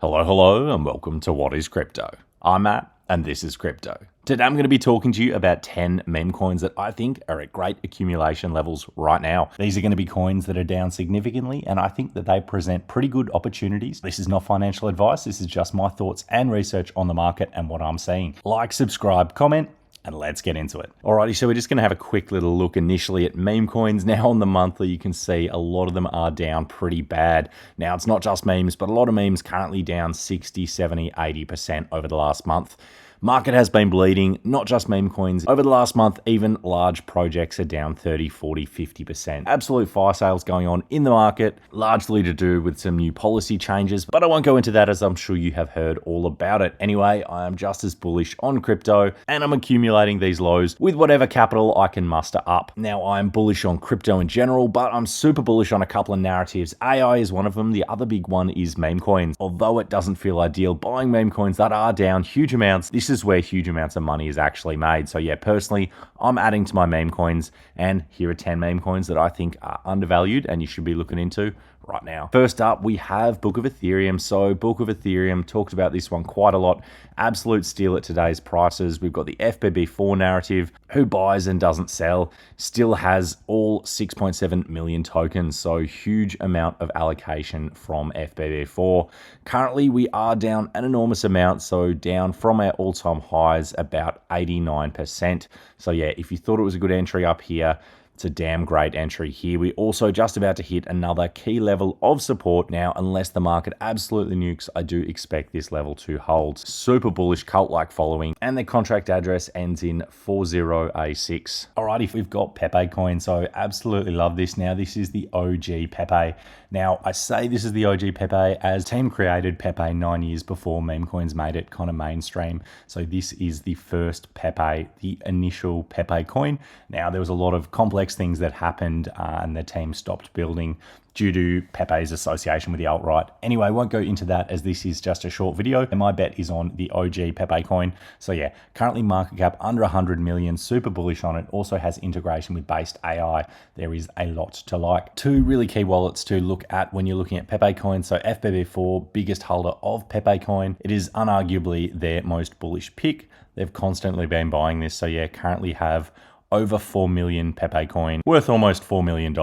Hello, and welcome to What is Crypto. I'm Matt, and this is Crypto. Today I'm going to be talking to you about 10 meme coins that I think are at great accumulation levels right now. These are going to be coins that are down significantly, and I think that they present pretty good opportunities. This is not financial advice, this is just my thoughts and research on the market and what I'm seeing. Like, subscribe, comment, and let's get into it. Alrighty, so we're just going to have a quick little look initially at meme coins. Now on the monthly, you can see a lot of them are down pretty bad. Now it's not just memes, but a lot of memes currently down 60, 70, 80% over the last month. Market has been bleeding, not just meme coins. Over the last month, even large projects are down 30, 40, 50%. Absolute fire sales going on in the market, largely to do with some new policy changes, but I won't go into that as I'm sure you have heard all about it. Anyway, I am just as bullish on crypto and I'm accumulating these lows with whatever capital I can muster up. Now, I'm bullish on crypto in general, but I'm super bullish on a couple of narratives. AI is one of them. The other big one is meme coins. Although it doesn't feel ideal buying meme coins that are down huge amounts, this is where huge amounts of money is actually made. So yeah, personally, I'm adding to my meme coins, and here are 10 meme coins that I think are undervalued and you should be looking into right now. First up, we have Book of Ethereum. So Book of Ethereum, talked about this one quite a lot. Absolute steal at today's prices. We've got the FBB4 narrative. Who buys and doesn't sell still has all 6.7 million tokens. So huge amount of allocation from FBB4. Currently, we are down an enormous amount. So down from our all-time highs about 89%. So yeah, if you thought it was a good entry up here, it's a damn great entry here. We're also just about to hit another key level of support now. Unless the market absolutely nukes, I do expect this level to hold. Super bullish cult-like following, and the contract address ends in 40A6. Alrighty, we've got Pepe coin, so absolutely love this. Now, this is the OG Pepe. Now, I say this is the OG Pepe as team created Pepe 9 years before meme coins made it kind of mainstream. So this is the first Pepe, the initial Pepe coin. Now, there was a lot of complex things that happened and the team stopped building due to Pepe's association with the alt-right. Anyway, I won't go into that as this is just a short video, and my bet is on the OG Pepe coin. So yeah, currently market cap under 100 million, super bullish on it. Also has integration with based AI. There is a lot to like. Two really key wallets to look at when you're looking at Pepe coin. So FBB4, biggest holder of Pepe coin. It is unarguably their most bullish pick. They've constantly been buying this. So yeah, currently have over 4 million Pepe coin, worth almost $4 million.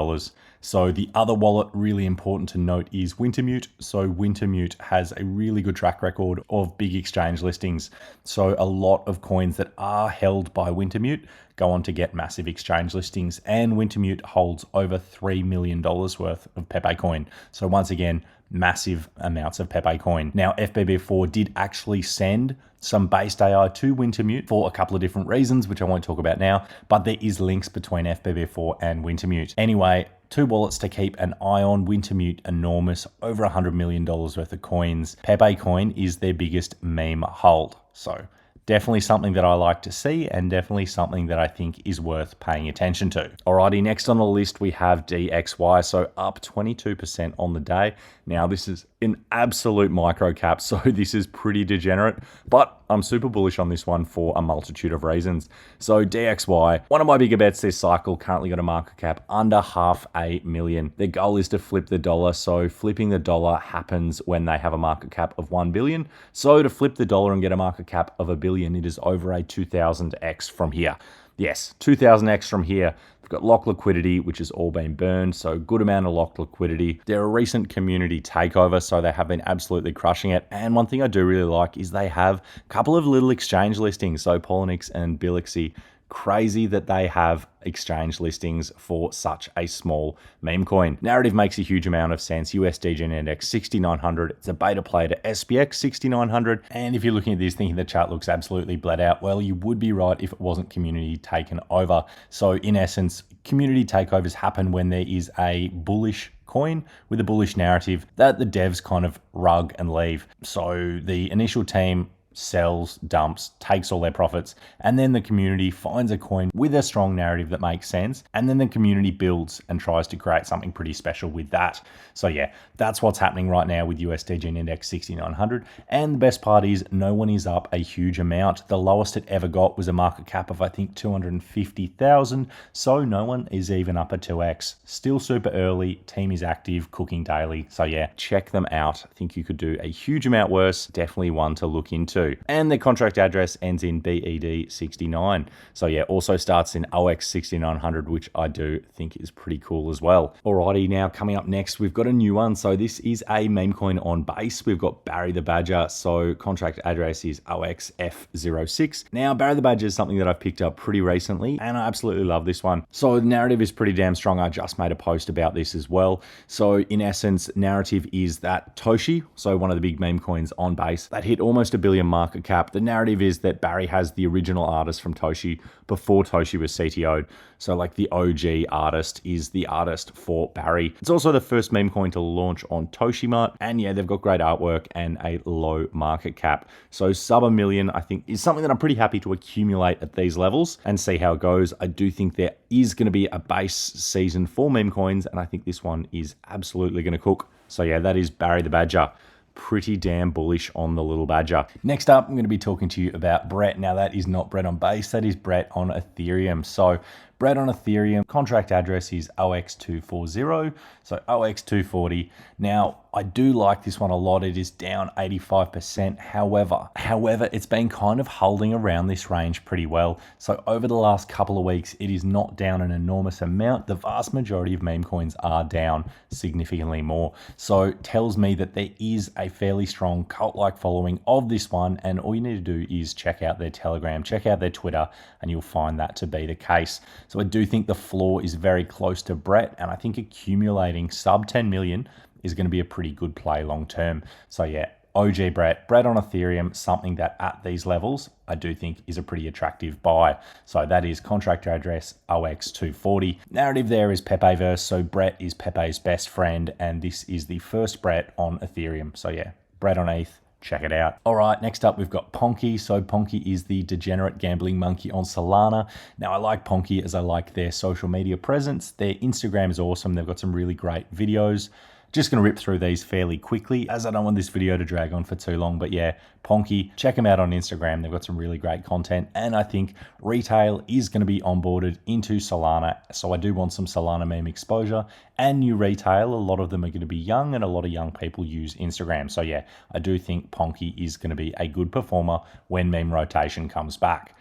So the other wallet really important to note is Wintermute. So Wintermute has a really good track record of big exchange listings. So a lot of coins that are held by Wintermute go on to get massive exchange listings, and Wintermute holds over $3 million worth of Pepe coin. So once again, massive amounts of Pepe coin. Now, FBB4 did actually send some based AI to Wintermute for a couple of different reasons, which I won't talk about now, but there is links between FBB4 and Wintermute. Anyway, two wallets to keep an eye on. Wintermute, enormous, over $100 million worth of coins. Pepe coin is their biggest meme hold. So definitely something that I like to see, and definitely something that I think is worth paying attention to. Alrighty, next on the list we have DXY, so up 22% on the day. Now, this is an absolute micro cap, so this is pretty degenerate, but I'm super bullish on this one for a multitude of reasons. So DXY, one of my bigger bets this cycle, currently got a market cap under $500,000. Their goal is to flip the dollar, so flipping the dollar happens when they have a market cap of 1 billion. So to flip the dollar and get a market cap of $1 billion, it is over a 2000x from here. Yes, 2000x from here. We've got locked liquidity, which has all been burned, so good amount of locked liquidity. They're a recent community takeover, so they have been absolutely crushing it. And one thing I do really like is they have a couple of little exchange listings, so Polonix and Bilixi. Crazy that they have exchange listings for such a small meme coin. Narrative makes a huge amount of sense. USD Gen Index 6900. It's a beta play to SPX 6900. And if you're looking at this thinking the chart looks absolutely bled out, well, you would be right if it wasn't community taken over. So in essence, community takeovers happen when there is a bullish coin with a bullish narrative that the devs kind of rug and leave. So the initial team sells, dumps, takes all their profits, and then the community finds a coin with a strong narrative that makes sense, and then the community builds and tries to create something pretty special with that. So yeah, that's what's happening right now with USDG Index 6900, and the best part is no one is up a huge amount. The lowest it ever got was a market cap of I think 250,000, so no one is even up at 2x. Still super early, team is active, cooking daily, so yeah, check them out. I think you could do a huge amount worse, definitely one to look into. And the contract address ends in BED69. So yeah, also starts in OX6900, which I do think is pretty cool as well. Alrighty, now coming up next, we've got a new one. So this is a meme coin on base. We've got Barry the Badger. So contract address is OXF06. Now, Barry the Badger is something that I've picked up pretty recently, and I absolutely love this one. So the narrative is pretty damn strong. I just made a post about this as well. So in essence, narrative is that Toshi, so one of the big meme coins on base, that hit almost $1 billion market cap. The narrative is that Barry has the original artist from Toshi before Toshi was CTO'd. So like the OG artist is the artist for Barry. It's also the first meme coin to launch on Toshimart. And yeah, they've got great artwork and a low market cap. So sub $1 million, I think, is something that I'm pretty happy to accumulate at these levels and see how it goes. I do think there is going to be a base season for meme coins, and I think this one is absolutely going to cook. So yeah, that is Barry the Badger. Pretty damn bullish on the little badger. Next up, I'm going to be talking to you about Brett. Now, that is not Brett on base, that is Brett on Ethereum. So Brett on Ethereum, contract address is OX240, so OX240. Now, I do like this one a lot. It is down 85%. However, it's been kind of holding around this range pretty well. So over the last couple of weeks, it is not down an enormous amount. The vast majority of meme coins are down significantly more. So it tells me that there is a fairly strong cult-like following of this one, and all you need to do is check out their Telegram, check out their Twitter, and you'll find that to be the case. So I do think the floor is very close to Brett, and I think accumulating sub 10 million is going to be a pretty good play long term. So yeah, OG Brett on Ethereum, something that at these levels I do think is a pretty attractive buy. So that is contract address OX240. Narrative there is Pepe verse, so Brett is Pepe's best friend, and this is the first Brett on Ethereum. So yeah, Brett on ETH. Check it out. All right, next up we've got Ponky. So Ponky is the degenerate gambling monkey on Solana. Now I like Ponky as I like their social media presence. Their Instagram is awesome. They've got some really great videos. Just going to rip through these fairly quickly as I don't want this video to drag on for too long. But yeah, Ponky, check them out on Instagram. They've got some really great content. And I think retail is going to be onboarded into Solana. So I do want some Solana meme exposure and new retail. A lot of them are going to be young, and a lot of young people use Instagram. So yeah, I do think Ponky is going to be a good performer when meme rotation comes back.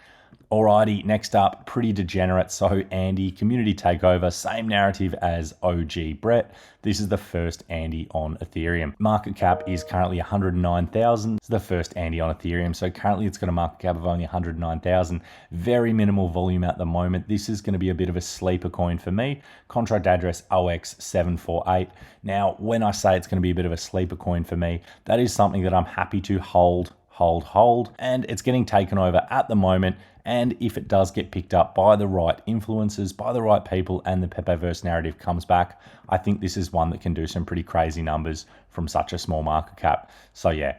Alrighty, next up, pretty degenerate. So Andy, community takeover, same narrative as OG Brett. This is the first Andy on Ethereum. Market cap is currently 109,000. It's the first Andy on Ethereum. So currently it's got a market cap of only 109,000. Very minimal volume at the moment. This is going to be a bit of a sleeper coin for me. Contract address OX748. Now, when I say it's going to be a bit of a sleeper coin for me, that is something that I'm happy to hold, and it's getting taken over at the moment. And if it does get picked up by the right influencers, by the right people, and the Pepeverse narrative comes back, I think this is one that can do some pretty crazy numbers from such a small market cap. So yeah,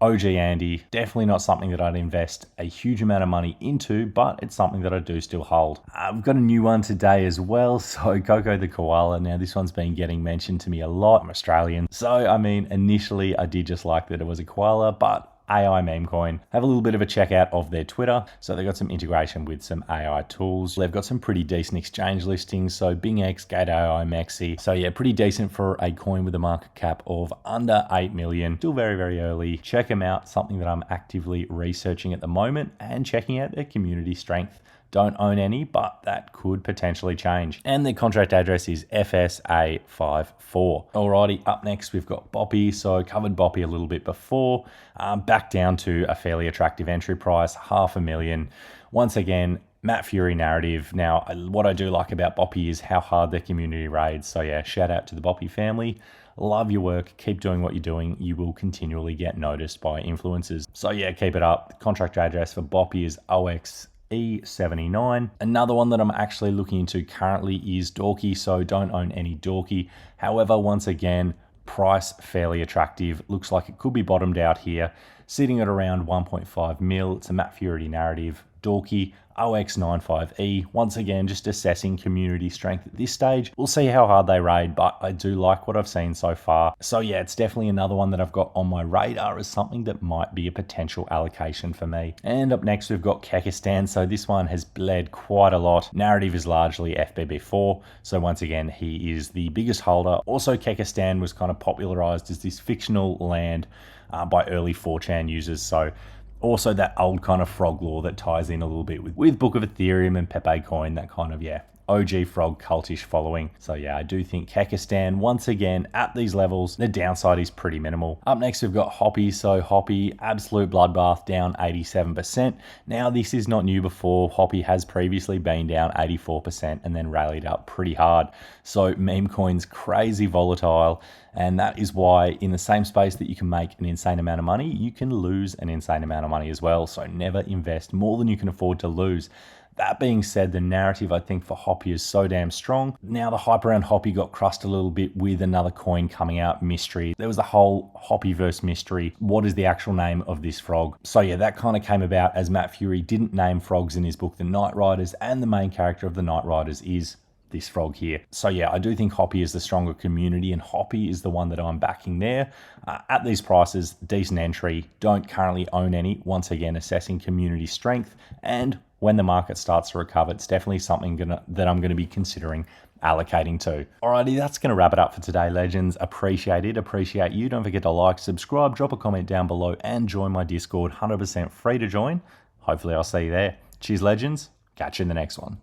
OG Andy, definitely not something that I'd invest a huge amount of money into, but it's something that I do still hold. I've got a new one today as well. So Coco the koala. Now this one's been getting mentioned to me a lot. I'm Australian. So I mean, initially I did just like that it was a koala, but AI meme coin. Have a little bit of a check out of their Twitter. So they've got some integration with some AI tools. They've got some pretty decent exchange listings. So BingX, Gate AI, Mexi. So yeah, pretty decent for a coin with a market cap of under 8 million. Still very, very early. Check them out. Something that I'm actively researching at the moment and checking out their community strength. Don't own any, but that could potentially change. And their contract address is FSA54. Alrighty, up next we've got Boppy. So covered Boppy a little bit before. Back down to a fairly attractive entry price, $500,000. Once again, Matt Fury narrative. Now, what I do like about Boppy is how hard their community raids. So yeah, shout out to the Boppy family. Love your work. Keep doing what you're doing. You will continually get noticed by influencers. So yeah, keep it up. The contract address for Boppy is OXE79. Another one that I'm actually looking into currently is Dorky, so don't own any Dorky. However, once again, Price fairly attractive. Looks like it could be bottomed out here, sitting at around 1.5 mil. It's a Matt Furity narrative. Dorky, OX95E. Once again, just assessing community strength at this stage. We'll see how hard they raid, but I do like what I've seen so far. So yeah, it's definitely another one that I've got on my radar as something that might be a potential allocation for me. And up next, we've got Kekistan. So this one has bled quite a lot. Narrative is largely FBB4. So once again, he is the biggest holder. Also, Kekistan was kind of popularized as this fictional land by early 4chan users. So also that old kind of frog lore that ties in a little bit with Book of Ethereum and Pepe coin, that kind of, yeah, OG frog cultish following. So yeah, I do think Kekistan, once again, at these levels, the downside is pretty minimal. Up next, we've got Hoppy. So Hoppy, absolute bloodbath, down 87%. Now, this is not new before. Hoppy has previously been down 84% and then rallied up pretty hard. So Memecoins, crazy volatile. And that is why in the same space that you can make an insane amount of money, you can lose an insane amount of money as well. So never invest more than you can afford to lose. That being said, the narrative, I think, for Hoppy is so damn strong. Now, the hype around Hoppy got crushed a little bit with another coin coming out, Mystery. There was the whole Hoppyverse mystery. What is the actual name of this frog? So yeah, that kind of came about as Matt Fury didn't name frogs in his book, The Night Riders, and the main character of The Night Riders is this frog here. So yeah, I do think Hoppy is the stronger community, and Hoppy is the one that I'm backing there. At these prices, decent entry. Don't currently own any. Once again, assessing community strength, and when the market starts to recover, it's definitely something that I'm going to be considering allocating to. Alrighty, that's going to wrap it up for today, legends. Appreciate it. Appreciate you. Don't forget to like, subscribe, drop a comment down below, and join my Discord. 100% free to join. Hopefully I'll see you there. Cheers, legends. Catch you in the next one.